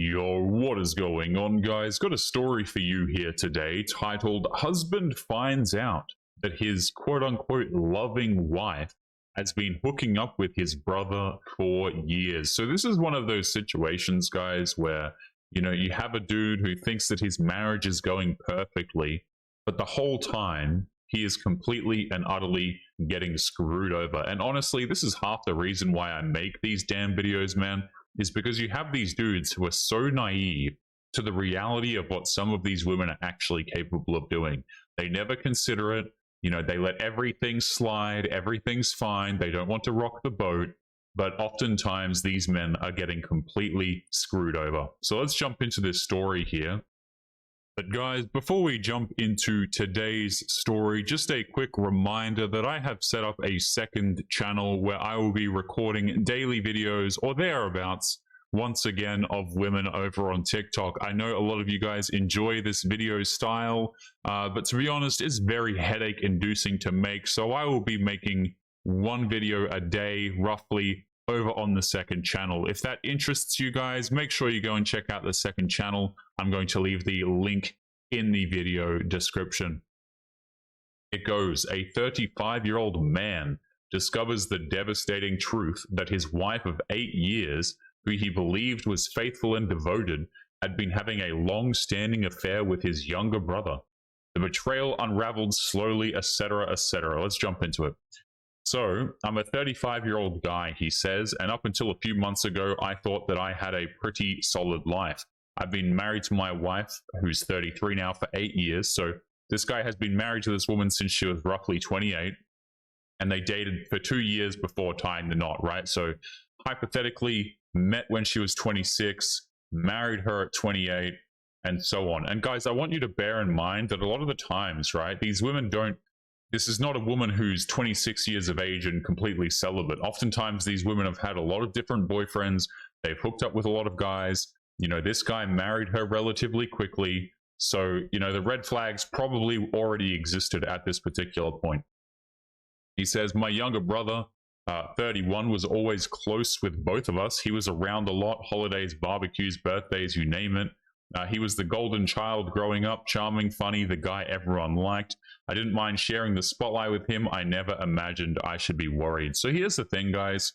Yo, what is going on, guys? Got a story for you here today titled Husband Finds Out That His quote-unquote loving wife has been hooking up with his brother for years. So this is one of those situations, guys, where, you have a dude who thinks that his marriage is going perfectly, but the whole time he is completely and utterly getting screwed over. And honestly, this is half the reason why I make these damn videos, man, is because you have these dudes who are so naive to the reality of what some of these women are actually capable of doing. They never consider it. They let everything slide. Everything's fine. They don't want to rock the boat. But oftentimes these men are getting completely screwed over. So let's jump into this story here. But guys, before we jump into today's story, just a quick reminder that I have set up a second channel where I will be recording daily videos or thereabouts, once again, of women over on TikTok. I know a lot of you guys enjoy this video style, but to be honest, it's very headache inducing to make. So I will be making one video a day, roughly, over on the second channel. If that interests you guys, make sure you go and check out the second channel. I'm going to leave the link in the video description. It goes, a 35-year-old man discovers the devastating truth that his wife of 8 years, who he believed was faithful and devoted, had been having a long-standing affair with his younger brother. The betrayal unraveled slowly, etc., etc. Let's jump into it. So, I'm a 35-year-old guy, he says, and up until a few months ago, I thought that I had a pretty solid life. I've been married to my wife, who's 33 now, for 8 years. So this guy has been married to this woman since she was roughly 28, and they dated for 2 years before tying the knot, right? So hypothetically, met when she was 26, married her at 28, and so on. And guys, I want you to bear in mind that a lot of the times, right, these women don't. This is not a woman who's 26 years of age and completely celibate. Oftentimes, these women have had a lot of different boyfriends. They've hooked up with a lot of guys. This guy married her relatively quickly. So, the red flags probably already existed at this particular point. He says, my younger brother, 31, was always close with both of us. He was around a lot, holidays, barbecues, birthdays, you name it. He was the golden child growing up, charming, funny, the guy everyone liked. I didn't mind sharing the spotlight with him. I never imagined I should be worried. So here's the thing, guys,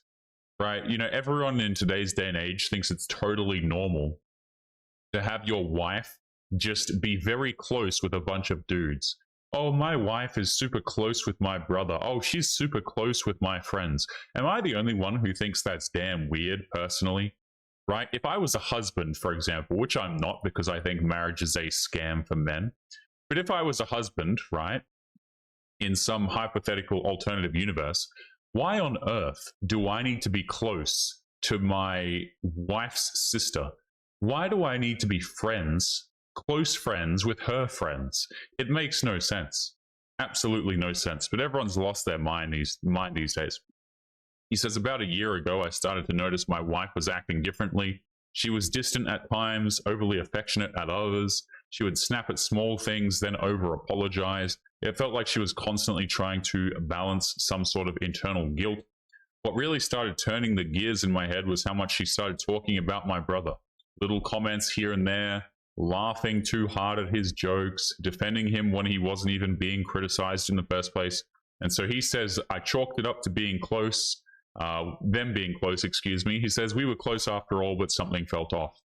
right? Everyone in today's day and age thinks it's totally normal to have your wife just be very close with a bunch of dudes. Oh, my wife is super close with my brother. Oh, she's super close with my friends. Am I the only one who thinks that's damn weird, personally? Right? If I was a husband, for example, which I'm not because I think marriage is a scam for men, but if I was a husband, right, in some hypothetical alternative universe, why on earth do I need to be close to my wife's sister? Why do I need to be friends, close friends with her friends? It makes no sense. Absolutely no sense. But everyone's lost their mind these days. He says, about a year ago, I started to notice my wife was acting differently. She was distant at times, overly affectionate at others. She would snap at small things, then over-apologize. It felt like she was constantly trying to balance some sort of internal guilt. What really started turning the gears in my head was how much she started talking about my brother. Little comments here and there, laughing too hard at his jokes, defending him when he wasn't even being criticized in the first place. And so he says, I chalked it up to being close. Them being close, excuse me. He says, we were close after all, but something felt off.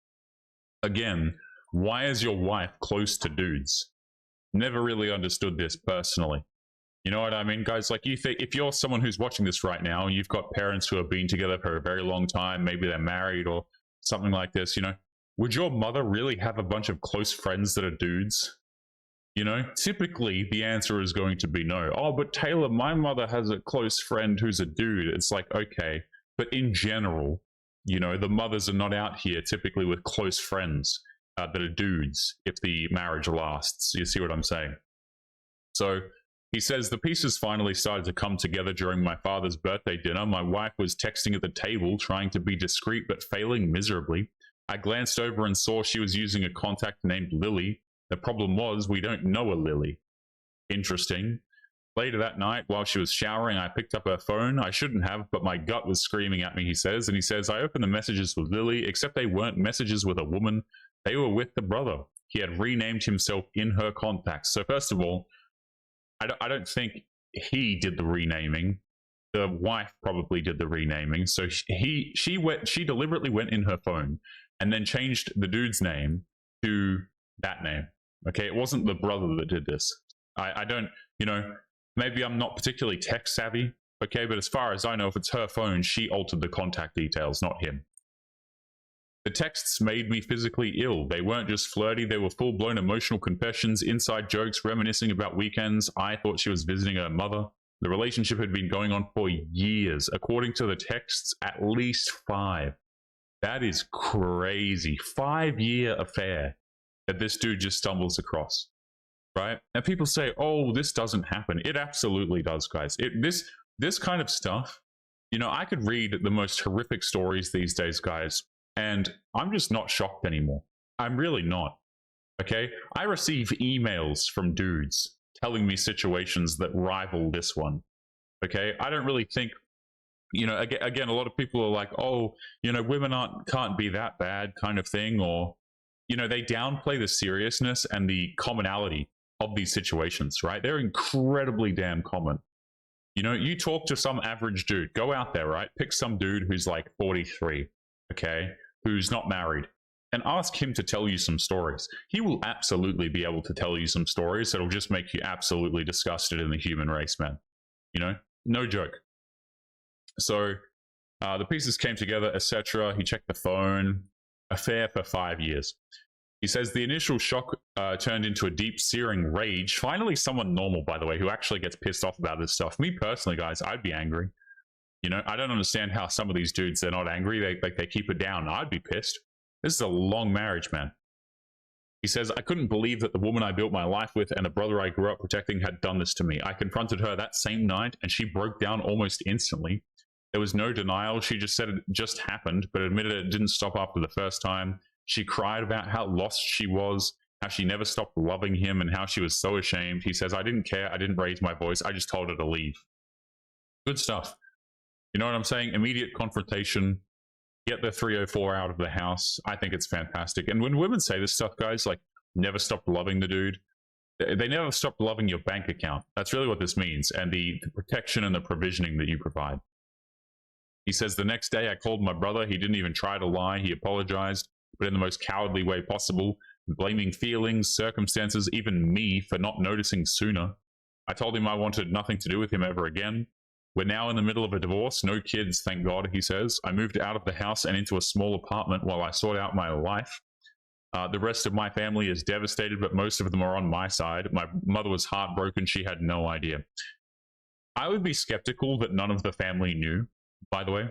Again, why is your wife close to dudes? Never really understood this personally. You know what I mean, guys? Like, if you're someone who's watching this right now, you've got parents who have been together for a very long time, maybe they're married or something like this, would your mother really have a bunch of close friends that are dudes? Typically the answer is going to be no. Oh, but Taylor, my mother has a close friend who's a dude. It's like, okay, but in general, the mothers are not out here typically with close friends that are dudes if the marriage lasts. You see what I'm saying? So he says, the pieces finally started to come together during my father's birthday dinner. My wife was texting at the table, trying to be discreet, but failing miserably. I glanced over and saw she was using a contact named Lily. The problem was, we don't know a Lily. Interesting. Later that night, while she was showering, I picked up her phone. I shouldn't have, but my gut was screaming at me, he says. And he says, I opened the messages with Lily, except they weren't messages with a woman. They were with the brother. He had renamed himself in her contacts. So first of all, I don't think he did the renaming. The wife probably did the renaming. So she deliberately went in her phone and then changed the dude's name to that name. Okay, it wasn't the brother that did this. I don't, maybe I'm not particularly tech savvy, okay, but as far as I know, if it's her phone, she altered the contact details, not him. The texts made me physically ill. They weren't just flirty, they were full-blown emotional confessions, inside jokes, reminiscing about weekends. I thought she was visiting her mother. The relationship had been going on for years. According to the texts, at least 5. That is crazy. 5-year affair that this dude just stumbles across, right? And people say, oh, this doesn't happen. It absolutely does, guys. This kind of stuff, I could read the most horrific stories these days, guys, and I'm just not shocked anymore. I'm really not. Okay? I receive emails from dudes telling me situations that rival this one. Okay? I don't really think, again, a lot of people are like, oh, women can't be that bad kind of thing, or, they downplay the seriousness and the commonality of these situations, right? They're incredibly damn common. You talk to some average dude, go out there, right? Pick some dude who's like 43, okay, who's not married, and ask him to tell you some stories. He will absolutely be able to tell you some stories that'll just make you absolutely disgusted in the human race, man. No joke. So the pieces came together, etc. He checked the phone. Affair for 5 years. He says the initial shock turned into a deep, searing rage. Finally, someone normal, by the way, who actually gets pissed off about this stuff. Me personally, guys, I'd be angry. I don't understand how some of these dudes, they're not angry. They keep it down. I'd be pissed. This is a long marriage, man. He says, I couldn't believe that the woman I built my life with and the brother I grew up protecting had done this to me. I confronted her that same night, and she broke down almost instantly. There was no denial. She just said it just happened, but admitted it didn't stop after the first time. She cried about how lost she was, how she never stopped loving him, and how she was so ashamed. He says, I didn't care. I didn't raise my voice. I just told her to leave. Good stuff. You know what I'm saying? Immediate confrontation. Get the 304 out of the house. I think it's fantastic. And when women say this stuff, guys, like, never stopped loving the dude, they never stopped loving your bank account. That's really what this means, and the protection and the provisioning that you provide. He says, the next day I called my brother. He didn't even try to lie. He apologized, but in the most cowardly way possible, blaming feelings, circumstances, even me for not noticing sooner. I told him I wanted nothing to do with him ever again. We're now in the middle of a divorce. No kids, thank God, he says. I moved out of the house and into a small apartment while I sort out my life. The rest of my family is devastated, but most of them are on my side. My mother was heartbroken. She had no idea. I would be skeptical that none of the family knew, by the way.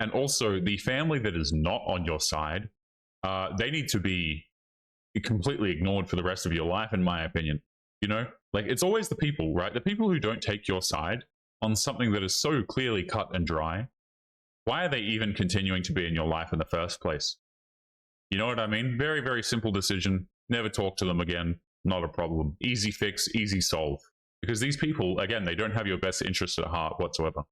And also, the family that is not on your side, they need to be completely ignored for the rest of your life, in my opinion. Like, it's always the people, right? The people who don't take your side on something that is so clearly cut and dry. Why are they even continuing to be in your life in the first place? You know what I mean? Very, very simple decision. Never talk to them again. Not a problem. Easy fix, easy solve. Because these people, again, they don't have your best interest at heart whatsoever.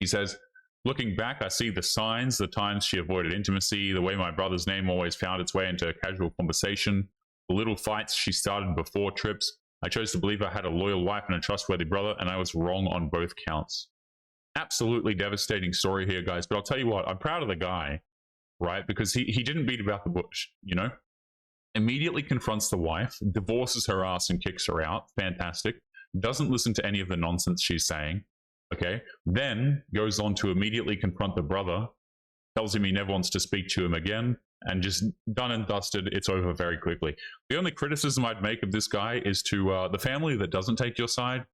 He says, looking back, I see the signs, the times she avoided intimacy, the way my brother's name always found its way into a casual conversation, the little fights she started before trips. I chose to believe I had a loyal wife and a trustworthy brother, and I was wrong on both counts. Absolutely devastating story here, guys. But I'll tell you what, I'm proud of the guy, right? Because he didn't beat about the bush, Immediately confronts the wife, divorces her ass and kicks her out. Fantastic. Doesn't listen to any of the nonsense she's saying. Okay. Then goes on to immediately confront the brother, tells him he never wants to speak to him again, and just done and dusted. It's over very quickly. The only criticism I'd make of this guy is to the family that doesn't take your side,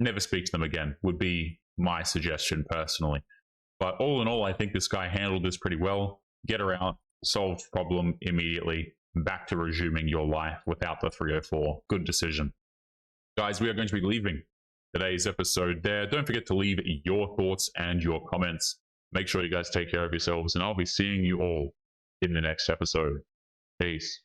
never speak to them again, would be my suggestion personally. But all in all, I think this guy handled this pretty well. Get her out, solve the problem immediately, back to resuming your life without the 304. Good decision. Guys, we are going to be leaving today's episode there. Don't forget to leave your thoughts and your comments. Make sure you guys take care of yourselves, and I'll be seeing you all in the next episode. Peace.